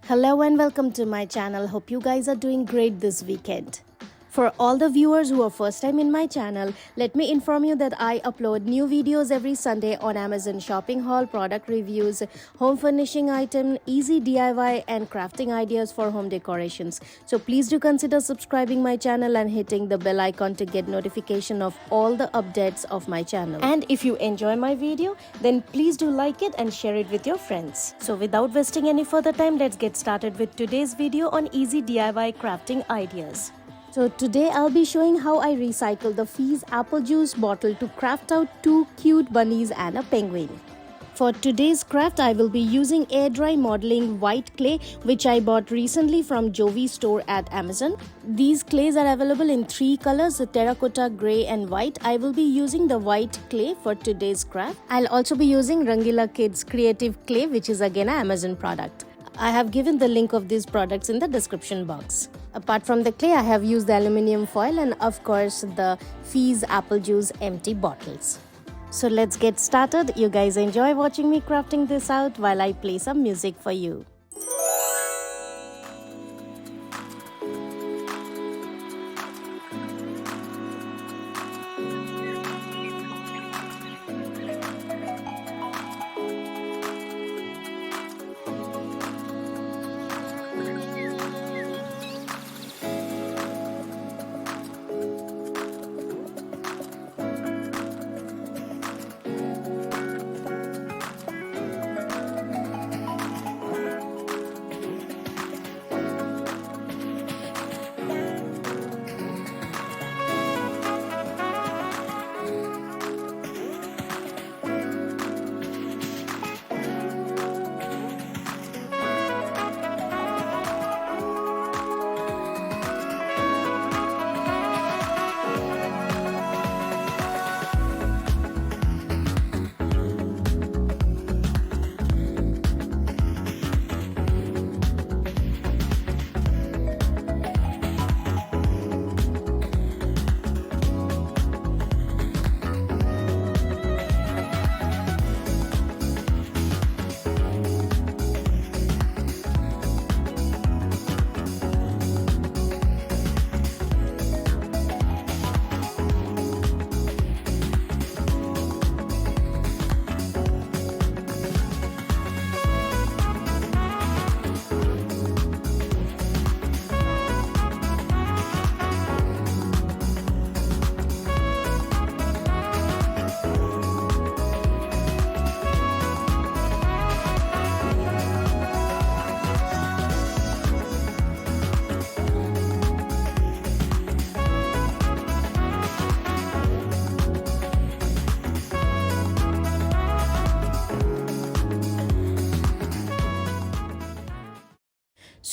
Hello and welcome to my channel. Hope you guys are doing great this weekend. For all the viewers who are first time in my channel, let me inform you that I upload new videos every Sunday on Amazon shopping haul, product reviews, home furnishing item, easy DIY and crafting ideas for home decorations. So please do consider subscribing my channel and hitting the bell icon to get notification of all the updates of my channel. And if you enjoy my video, then please do like it and share it with your friends. So without wasting any further time, let's get started with today's video on easy DIY crafting ideas. So today I'll be showing how I recycle the Fizz apple juice bottle to craft out two cute bunnies and a penguin. For today's craft, I will be using air dry modeling white clay which I bought recently from Jovi store at Amazon. These clays are available in three colors, terracotta, grey and white. I will be using the white clay for today's craft. I'll also be using Rangila Kids Creative Clay, which is again an Amazon product. I have given the link of these products in the description box. Apart from the clay, I have used the aluminium foil and of course the Fizz apple juice empty bottles. So let's get started. You guys enjoy watching me crafting this out while I play some music for you.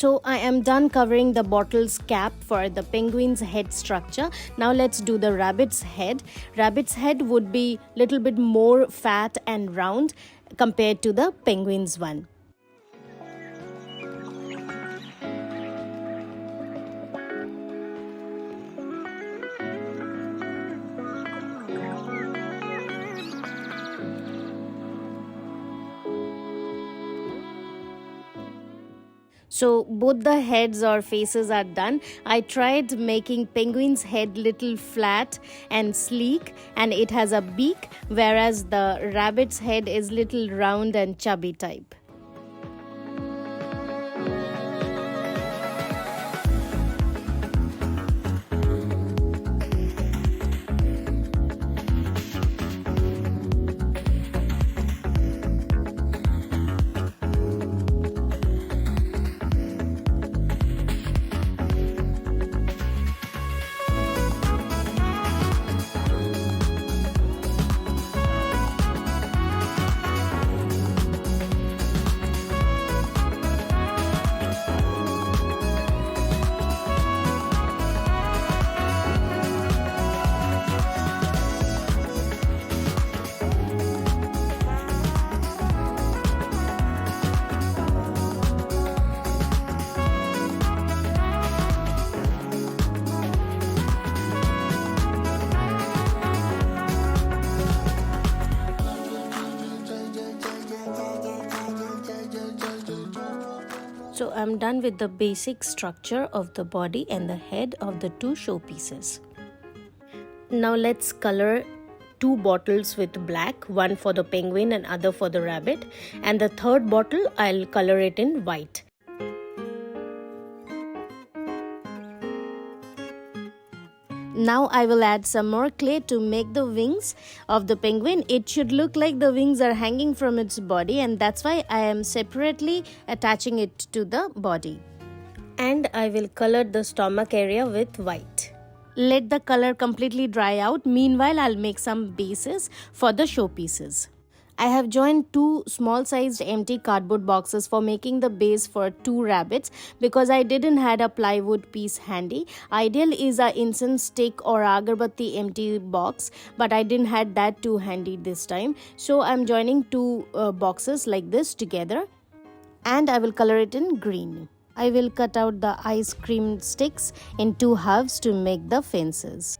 So I am done covering the bottle's cap for the penguin's head structure. Now let's do the rabbit's head. Rabbit's head would be little bit more fat and round compared to the penguin's one. So both the heads or faces are done. I tried making penguin's head little flat and sleek and it has a beak, whereas the rabbit's head is little round and chubby type. So I'm done with the basic structure of the body and the head of the two showpieces. Now let's color two bottles with black, one for the penguin and other for the rabbit, and the third bottle I'll color it in white. Now I will add some more clay to make the wings of the penguin. It should look like the wings are hanging from its body, and that's why I am separately attaching it to the body. And I will color the stomach area with white. Let the color completely dry out. Meanwhile, I'll make some bases for the showpieces. I have joined two small sized empty cardboard boxes for making the base for two rabbits because I didn't had a plywood piece handy. Ideal is a incense stick or agarbatti empty box, but I didn't had that too handy this time. So I'm joining two boxes like this together, and I will color it in green. I will cut out the ice cream sticks in two halves to make the fences.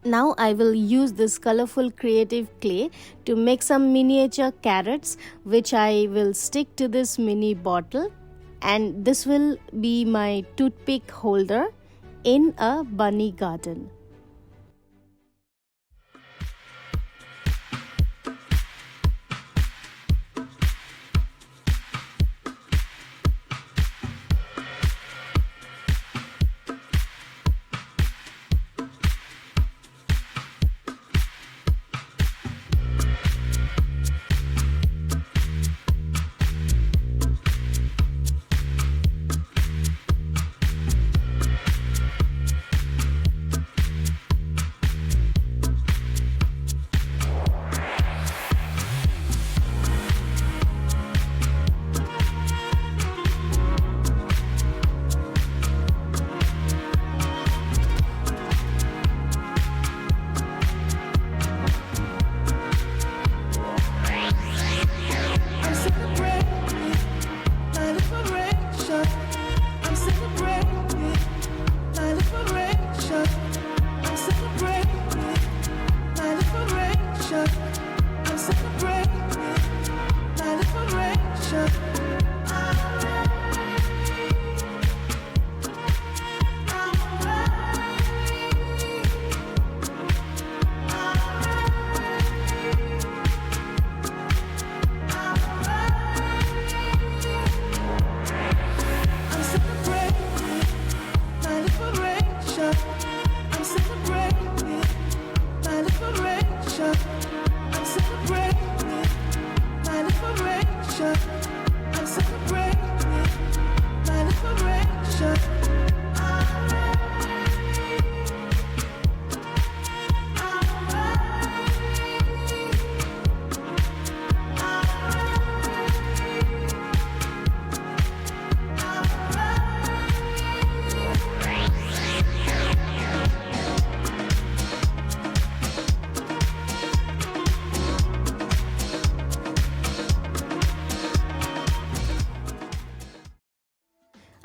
Now I will use this colorful creative clay to make some miniature carrots, which I will stick to this mini bottle, and this will be my toothpick holder in a bunny garden.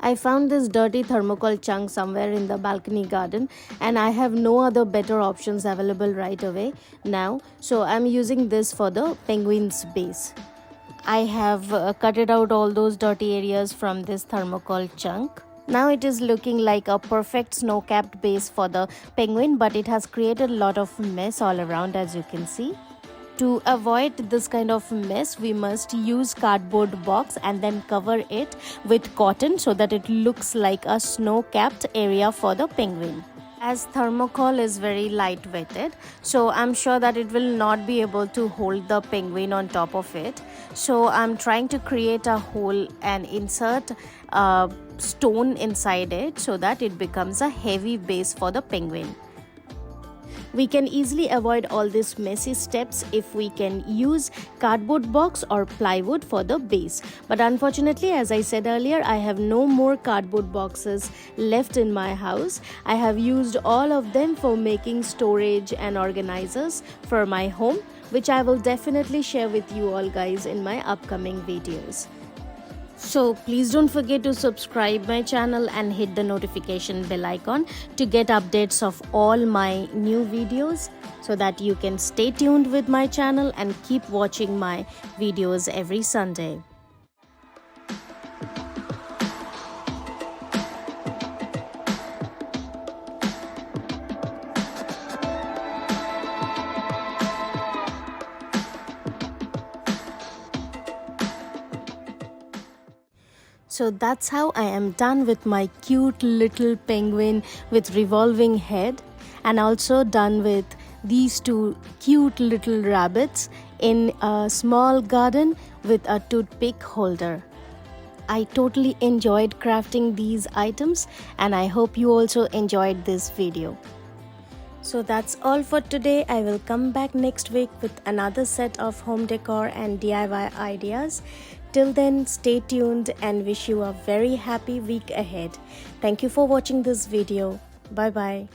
I found this dirty thermocol chunk somewhere in the balcony garden, and I have no other better options available right away now, so I'm using this for the penguin's base. I have cutted out all those dirty areas from this thermocol chunk. Now it is looking like a perfect snow-capped base for the penguin, but it has created a lot of mess all around, as you can see. To avoid this kind of mess, we must use cardboard box and then cover it with cotton so that it looks like a snow-capped area for the penguin. As thermocol is very light-weighted, so I'm sure that it will not be able to hold the penguin on top of it. So I'm trying to create a hole and insert a stone inside it so that it becomes a heavy base for the penguin. We can easily avoid all these messy steps if we can use cardboard box or plywood for the base. But unfortunately, as I said earlier, I have no more cardboard boxes left in my house. I have used all of them for making storage and organizers for my home. which I will definitely share with you all guys in my upcoming videos. So please don't forget to subscribe my channel and hit the notification bell icon to get updates of all my new videos, so that you can stay tuned with my channel and keep watching my videos every Sunday. So that's how I am done with my cute little penguin with revolving head, and also done with these two cute little rabbits in a small garden with a toothpick holder. I totally enjoyed crafting these items, and I hope you also enjoyed this video. So that's all for today. I will come back next week with another set of home decor and DIY ideas. Till then, stay tuned and wish you a very happy week ahead. Thank you for watching this video. Bye bye.